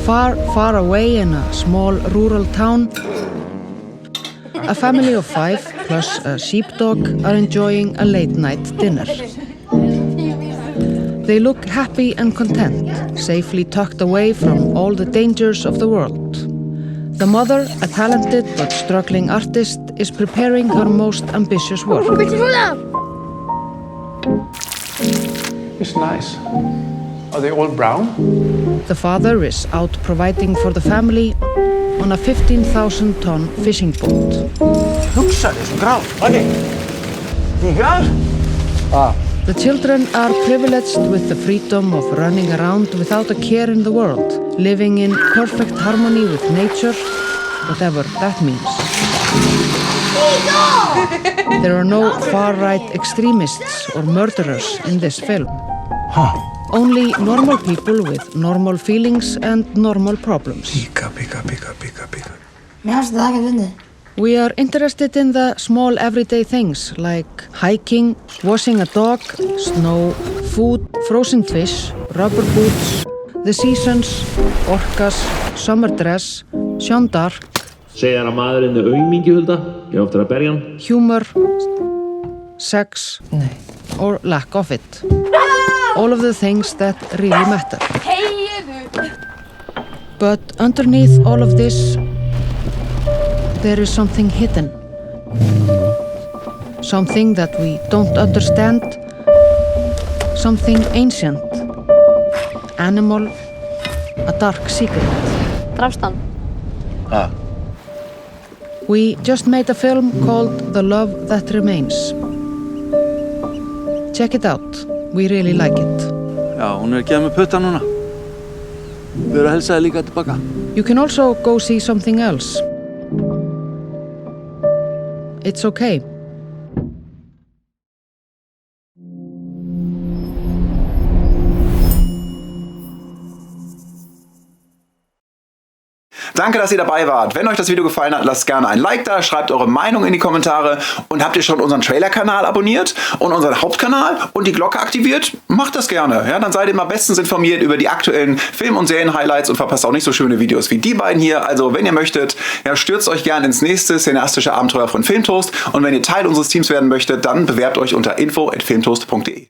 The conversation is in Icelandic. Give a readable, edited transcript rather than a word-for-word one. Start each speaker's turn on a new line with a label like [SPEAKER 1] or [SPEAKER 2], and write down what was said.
[SPEAKER 1] Far, far away in a small rural town, a family of 5 plus a sheepdog are enjoying a late-night dinner. They look happy and content, safely tucked away from all the dangers of the world. The mother, a talented but struggling artist, is preparing her most ambitious work.
[SPEAKER 2] It's nice. Are they all brown?
[SPEAKER 1] The father is out providing for the family on a 15,000-ton fishing boat.
[SPEAKER 3] Hugsaðu, svo grár. Okay. Die grár?
[SPEAKER 1] The children are privileged with the freedom of running around without a care in the world, living in perfect harmony with nature, whatever that means. There are no far-right extremists or murderers in this film. Only normal people with normal feelings and normal problems.
[SPEAKER 3] Píka.
[SPEAKER 4] Mér fannst það ekki fyndið.
[SPEAKER 1] We are interested in the small everyday things like hiking, washing a dog, snow, food, frozen fish, rubber boots, the seasons, orcas, summer dress, Jeanne d'Arc,
[SPEAKER 5] Segir að maðurinn er aumingi, Hulda. Ég á eftir að berja hann.
[SPEAKER 1] humor, sex, or lack of it. All of the things that really matter. But underneath all of this, there is something hidden. Something that we don't understand. Something ancient. Animal. A dark secret.
[SPEAKER 6] Drafst hann?
[SPEAKER 1] We just made a film called The Love That Remains. Check it out. We really like it.
[SPEAKER 7] Já, hún er að gefa mig putta núna. Við erum að helsa þér líka tilbaka.
[SPEAKER 1] You can also go see something else. It's okay.
[SPEAKER 8] Danke, dass ihr dabei wart. Wenn euch das Video gefallen hat, lasst gerne ein Like da, schreibt eure Meinung in die Kommentare und habt ihr schon unseren Trailer-Kanal abonniert und unseren Hauptkanal und die Glocke aktiviert? Macht das gerne, ja, dann seid ihr immer bestens informiert über die aktuellen Film- und Serien-Highlights und verpasst auch nicht so schöne Videos wie die beiden hier. Also wenn ihr möchtet, ja, stürzt euch gerne ins nächste cineastische Abenteuer von Filmtoast und wenn ihr Teil unseres Teams werden möchtet, dann bewerbt euch unter info@filmtoast.de.